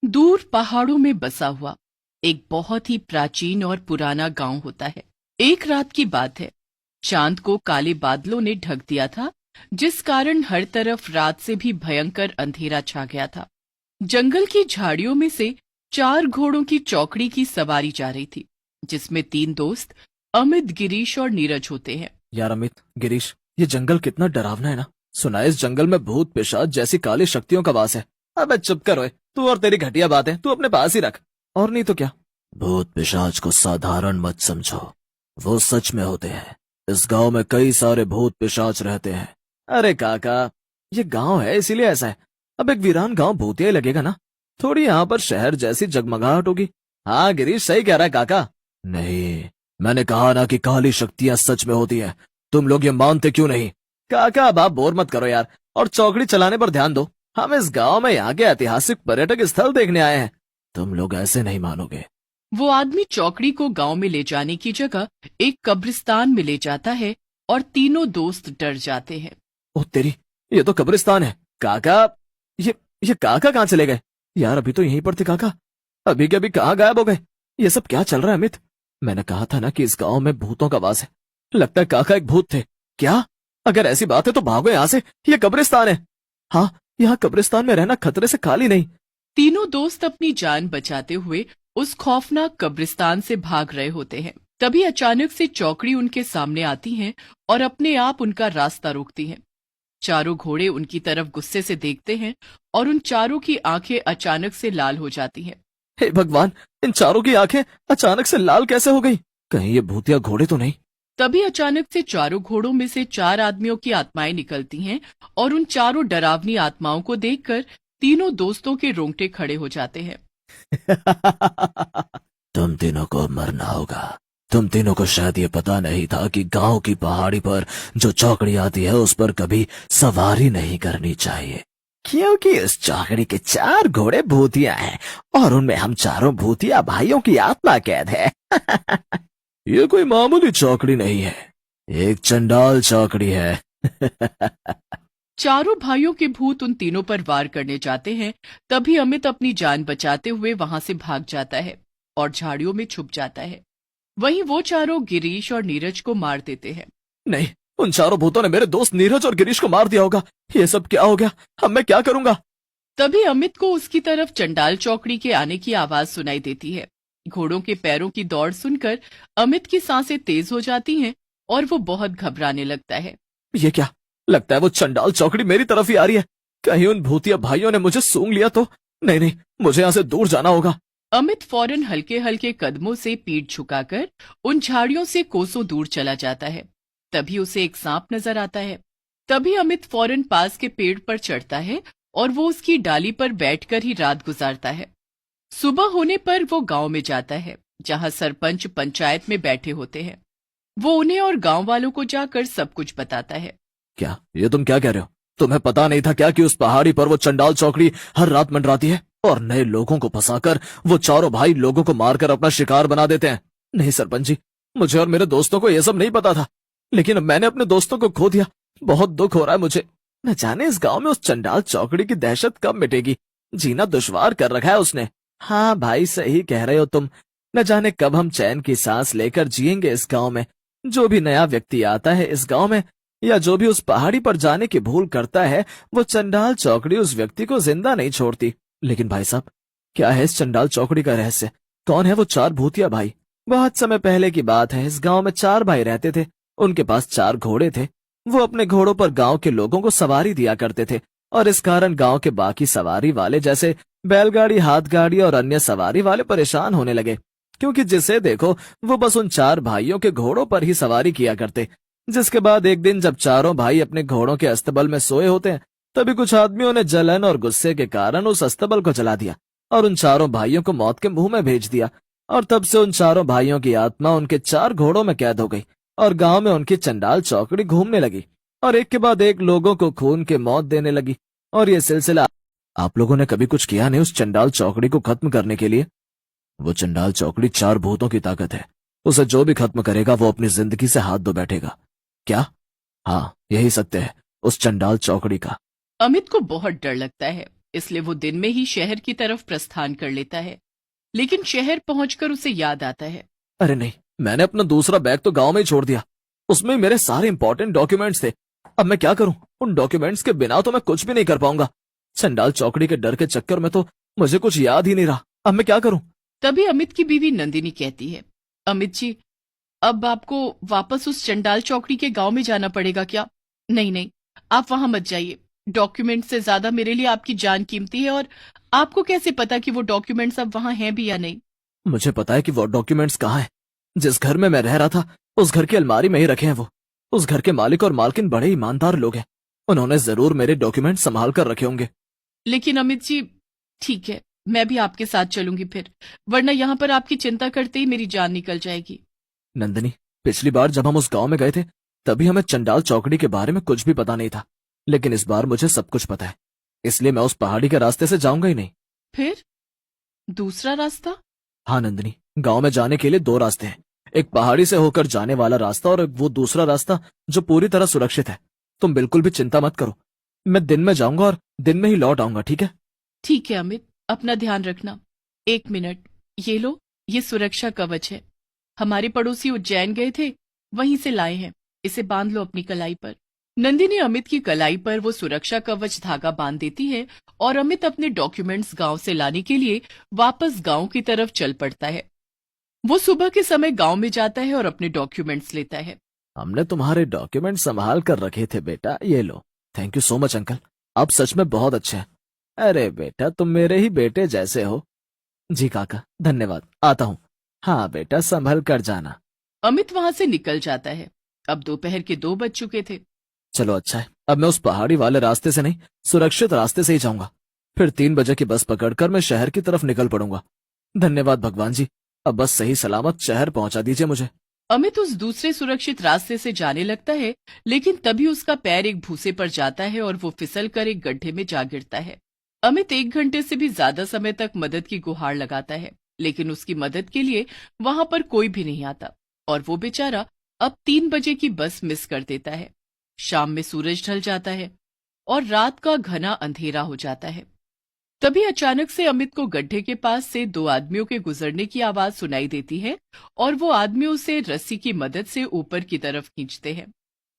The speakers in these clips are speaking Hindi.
दूर पहाड़ों में बसा हुआ एक बहुत ही प्राचीन और पुराना गांव होता है। एक रात की बात है। चांद को काले बादलों ने ढक दिया था, जिस कारण हर तरफ रात से भी भयंकर अंधेरा छा गया था। जंगल की झाड़ियों में से 4 घोड़ों की चौकड़ी की सवारी जा रही थी, जिसमें 3 दोस्त अमित, गिरीश और नीरज होते हैं। यार अमित, गिरीश, ये जंगल कितना डरावना है ना। सुना है इस जंगल में भूत पिशाच जैसी काली शक्तियों का वास है। अबे चुप कर ओए, तू और तेरी घटिया बातें तू अपने पास ही रख। और नहीं तो क्या। भूत पिशाच को साधारण मत समझो, वो सच में होते हैं। इस गांव में कई सारे भूत पिशाच रहते हैं। अरे काका, ये गांव है इसीलिए ऐसा है। अब एक वीरान गांव भूतिया ही लगेगा ना, थोड़ी यहाँ पर शहर जैसी जगमगाहट होगी। हाँ गिरीश सही कह रहा है काका। नहीं, मैंने कहा ना कि काली शक्तियां सच में होती हैं। तुम लोग ये मानते क्यों नहीं? काका अब आप बोर मत करो यार, और चौकड़ी चलाने पर ध्यान दो। हम इस गांव में यहाँ के ऐतिहासिक पर्यटक स्थल देखने आए हैं। तुम लोग ऐसे नहीं मानोगे। वो आदमी चौकड़ी को गांव में ले जाने की जगह एक कब्रिस्तान में ले जाता है और तीनों दोस्त डर जाते हैं। ओह तेरी, ये तो कब्रिस्तान है। काका, ये काका कहाँ चले गए? यार अभी तो यहीं पर थे काका, अभी के अभी कहाँ गायब हो गए? ये सब क्या चल रहा है अमित? मैंने कहा था ना कि इस गांव में भूतों का वास है। लगता है काका एक भूत थे। क्या? अगर ऐसी बात है तो भागो यहाँ से, ये कब्रिस्तान है। हाँ, यहाँ कब्रिस्तान में रहना खतरे से खाली नहीं। तीनों दोस्त अपनी जान बचाते हुए उस खौफनाक कब्रिस्तान से भाग रहे होते हैं। तभी अचानक से चौकड़ी उनके सामने आती हैं और अपने आप उनका रास्ता रोकती हैं। चारों घोड़े उनकी तरफ गुस्से से देखते हैं और उन चारों की आंखें अचानक से लाल हो जाती हैं। हे भगवान, इन चारों की आंखें अचानक से लाल कैसे हो गई? कहीं ये भूतिया घोड़े तो नहीं? तभी अचानक से चारों घोड़ों में से 4 आदमियों की आत्माएं निकलती हैं और उन चारों डरावनी आत्माओं को देखकर तीनों दोस्तों के रोंगटे खड़े हो जाते हैं। तुम तीनों को मरना होगा। तुम तीनों को शायद ये पता नहीं था कि गांव की पहाड़ी पर जो चौकड़ी आती है उस पर कभी सवारी नहीं करनी चाहिए, क्योंकि इस चौकड़ी के 4 घोड़े भूतिया हैं और उनमें हम चारों भूतिया भाइयों की आत्मा कैद है। ये कोई मामूली चौकड़ी नहीं है, एक चंडाल चौकड़ी है। चारों भाइयों के भूत उन तीनों पर वार करने जाते हैं। तभी अमित अपनी जान बचाते हुए वहां से भाग जाता है और झाड़ियों में छुप जाता है। वहीं वो चारों गिरीश और नीरज को मार देते हैं। नहीं, उन चारों भूतों ने मेरे दोस्त नीरज और गिरीश को मार दिया होगा। ये सब क्या हो गया? अब मैं क्या करूंगा? तभी अमित को उसकी तरफ चंडाल चौकड़ी के आने की आवाज सुनाई देती है। घोड़ों के पैरों की दौड़ सुनकर अमित की सांसें तेज हो जाती हैं और वो बहुत घबराने लगता है। ये क्या? लगता है वो चंडाल चौकड़ी मेरी तरफ ही आ रही है। कहीं उन भूतिया भाइयों ने मुझे सूंघ लिया तो? नहीं नहीं, मुझे यहाँ से दूर जाना होगा। अमित फौरन हल्के हल्के कदमों से पीठ झुकाकर उन झाड़ियों से कोसों दूर चला जाता है। तभी उसे एक सांप नजर आता है। तभी अमित फौरन पास के पेड़ पर चढ़ता है और वो उसकी डाली पर बैठकर ही रात गुजारता है। सुबह होने पर वो गांव में जाता है, जहां सरपंच पंचायत में बैठे होते हैं। वो उन्हें और गांव वालों को जाकर सब कुछ बताता है। क्या ये तुम क्या कह रहे हो? तुम्हें पता नहीं था क्या कि उस पहाड़ी पर वो चंडाल चौकड़ी हर रात मंडराती है और नए लोगों को फंसाकर वो चारों भाई लोगों को मारकर अपना शिकार बना देते हैं? नहीं सरपंच जी, मुझे और मेरे दोस्तों को ये सब नहीं पता था, लेकिन अब मैंने अपने दोस्तों को खो दिया। बहुत दुख हो रहा है मुझे। न जाने इस गांव में उस चंडाल चौकड़ी की दहशत कब मिटेगी। जीना दुश्वार कर रखा है उसने। हाँ भाई, सही कह रहे हो तुम। न जाने कब हम चैन की सांस लेकर जिएंगे इस गांव में। जो भी नया व्यक्ति आता है इस गांव में, या जो भी उस पहाड़ी पर जाने की भूल करता है, वो चंडाल चौकड़ी उस व्यक्ति को जिंदा नहीं छोड़ती। लेकिन भाई साहब, क्या है इस चंडाल चौकड़ी का रहस्य? कौन है वो 4 भूतिया भाई? बहुत समय पहले की बात है। इस गांव में 4 भाई रहते थे। उनके पास 4 घोड़े थे। वो अपने घोड़ों पर गांव के लोगों को सवारी दिया करते थे और इस कारण गांव के बाकी सवारी वाले जैसे बैलगाड़ी, हाथ गाड़ी और अन्य सवारी वाले परेशान होने लगे, क्योंकि जिसे देखो वो बस उन 4 भाइयों के घोड़ों पर ही सवारी किया करते। जिसके बाद एक दिन जब चारों भाई अपने घोड़ों के अस्तबल में सोए होते हैं, तभी कुछ आदमियों ने जलन और गुस्से के कारण उस अस्तबल को जला दिया और उन चारों भाइयों को मौत के मुंह में भेज दिया। और तब से उन चारों भाइयों की आत्मा उनके 4 घोड़ों में कैद हो गई और गांव में उनकी चंडाल चौकड़ी घूमने लगी और एक के बाद एक लोगों को खून के मौत देने लगी। और ये सिलसिला। आप लोगों ने कभी कुछ किया नहीं उस चंडाल चौकड़ी को खत्म करने के लिए? वो चंडाल चौकड़ी 4 भूतों की ताकत है। उसे जो भी खत्म करेगा वो अपनी जिंदगी से हाथ धो बैठेगा। क्या? हाँ, यही सत्य है उस चंडाल चौकड़ी का। अमित को बहुत डर लगता है, इसलिए वो दिन में ही शहर की तरफ प्रस्थान कर लेता है। लेकिन शहर पहुंचकर उसे याद आता है। अरे नहीं, मैंने अपना दूसरा बैग तो गांव में ही छोड़ दिया। उसमें मेरे सारे इंपॉर्टेंट डॉक्यूमेंट्स थे। अब मैं क्या करूं? उन डॉक्यूमेंट्स के बिना तो मैं कुछ भी नहीं कर पाऊंगा। चंडाल चौकड़ी के डर के चक्कर में तो मुझे कुछ याद ही नहीं रहा। अब मैं क्या करूं? तभी अमित की बीवी नंदिनी कहती है, अमित जी, अब आपको वापस उस चंडाल चौकड़ी के गांव में जाना पड़ेगा क्या? नहीं नहीं, आप वहां मत जाइए। डॉक्यूमेंट से ज्यादा मेरे लिए आपकी जान कीमती है, और आपको कैसे पता कि वो डॉक्यूमेंट्स अब वहां हैं भी या नहीं? मुझे पता है कि वो डॉक्यूमेंट्स कहाँ हैं। जिस घर में मैं रह रहा था उस घर की अलमारी में ही रखे हैं वो। उस घर के मालिक और मालकिन बड़े ईमानदार लोग हैं। उन्होंने जरूर मेरे डॉक्यूमेंट संभाल कर रखे होंगे। लेकिन अमित जी, ठीक है, मैं भी आपके साथ चलूंगी फिर, वरना यहाँ पर आपकी चिंता करते ही मेरी जान निकल जाएगी। नंदिनी, पिछली बार जब हम उस गांव में गए थे तभी हमें चंडाल चौकड़ी के बारे में कुछ भी पता नहीं था, लेकिन इस बार मुझे सब कुछ पता है। इसलिए मैं उस पहाड़ी के रास्ते से जाऊंगा ही नहीं। फिर दूसरा रास्ता? हाँ नंदिनी, गांव में जाने के लिए दो रास्ते हैं। एक पहाड़ी से होकर जाने वाला रास्ता और वो दूसरा रास्ता जो पूरी तरह सुरक्षित है। तुम बिल्कुल भी चिंता मत करो। मैं दिन में जाऊंगा और दिन में ही लौट आऊंगा, ठीक है? ठीक है अमित, अपना ध्यान रखना। एक मिनट, ये लो, ये सुरक्षा कवच है। हमारे पड़ोसी उज्जैन गए थे, वहीं से लाए हैं। इसे बांध लो अपनी कलाई पर। नंदिनी अमित की कलाई पर वो सुरक्षा कवच धागा बांध देती है और अमित अपने डॉक्यूमेंट्स गांव से लाने के लिए वापस गांव की तरफ चल पड़ता है। वो सुबह के समय गांव में जाता है और अपने डॉक्यूमेंट्स लेता है। हमने तुम्हारे डॉक्यूमेंट संभाल कर रखे थे बेटा, ये लो। Thank you so much uncle, आप सच में बहुत अच्छे हैं। अरे बेटा, तुम मेरे ही बेटे जैसे हो। जी काका, धन्यवाद, आता हूँ। हाँ बेटा, संभल कर जाना। अमित वहां से निकल जाता है। अब दोपहर के 2 बज चुके थे। चलो अच्छा है, अब मैं उस पहाड़ी वाले रास्ते से नहीं, सुरक्षित रास्ते से ही जाऊंगा। फिर 3 बजे की बस पकड़कर मैं शहर की तरफ निकल पड़ूंगा। धन्यवाद भगवान जी, अब बस सही सलामत शहर पहुंचा दीजिए मुझे। अमित उस दूसरे सुरक्षित रास्ते से जाने लगता है, लेकिन तभी उसका पैर एक भूसे पर जाता है और वो फिसल कर एक गड्ढे में जा गिरता है। अमित 1 घंटे से भी ज्यादा समय तक मदद की गुहार लगाता है, लेकिन उसकी मदद के लिए वहां पर कोई भी नहीं आता और वो बेचारा अब 3 बजे की बस मिस कर देता है। शाम में सूरज ढल जाता है और रात का घना अंधेरा हो जाता है। तभी अचानक से अमित को गड्ढे के पास से 2 आदमियों के गुजरने की आवाज सुनाई देती है और वो आदमी उसे रस्सी की मदद से ऊपर की तरफ खींचते हैं।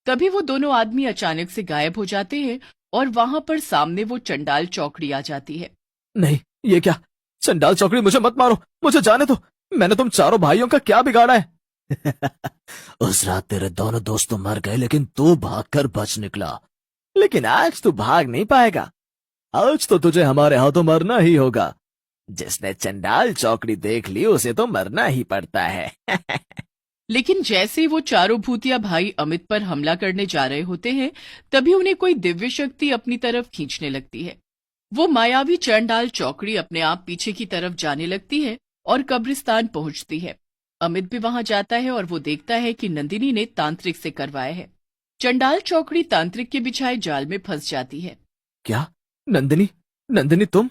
तभी वो दोनों आदमी अचानक से गायब हो जाते हैं और वहां पर सामने वो चंडाल चौकड़ी आ जाती है। नहीं, ये क्या? चंडाल चौकड़ी, मुझे मत मारो, मुझे जाने दो। मैंने तुम चारों भाइयों का क्या बिगाड़ा है? उस रात तेरे दोनों दोस्त तो मर गए, लेकिन तू भागकर बच निकला। लेकिन आज तू भाग नहीं पाएगा। आज तो तुझे हमारे हाथों मरना ही होगा। जिसने चंडाल चौकड़ी देख ली उसे तो मरना ही पड़ता है। लेकिन जैसे ही वो चारों भूतिया भाई अमित पर हमला करने जा रहे होते हैं, तभी उन्हें कोई दिव्य शक्ति अपनी तरफ खींचने लगती है। वो मायावी चंडाल चौकड़ी अपने आप पीछे की तरफ जाने लगती है और कब्रिस्तान पहुंचती है। अमित भी वहां जाता है और वो देखता है कि नंदिनी ने तांत्रिक से करवाया है। चंडाल चौकड़ी तांत्रिक के बिछाए जाल में फंस जाती है। क्या? नंदिनी? नंदिनी तुम?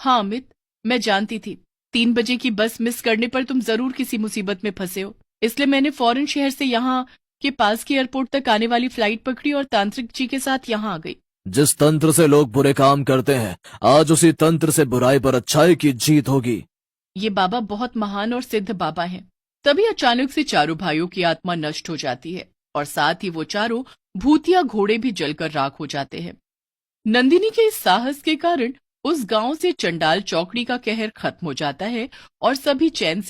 हाँ अमित, मैं जानती थी 3 बजे की बस मिस करने पर तुम जरूर किसी मुसीबत में फंसे हो, इसलिए मैंने फौरन शहर से यहाँ के पास की एयरपोर्ट तक आने वाली फ्लाइट पकड़ी और तांत्रिक जी के साथ यहाँ आ गई। जिस तंत्र से लोग बुरे काम करते हैं, आज उसी तंत्र से बुराई पर अच्छाई की जीत होगी। ये बाबा बहुत महान और सिद्ध बाबा हैं। तभी अचानक से चारों भाइयों की आत्मा नष्ट हो जाती है और साथ ही वो चारों भूतिया घोड़े भी जलकर राख हो जाते हैं। नंदिनी के इस साहस के कारण उस गांव से चंडाल चौकड़ी का कहर खत्म हो जाता है और सभी चैन से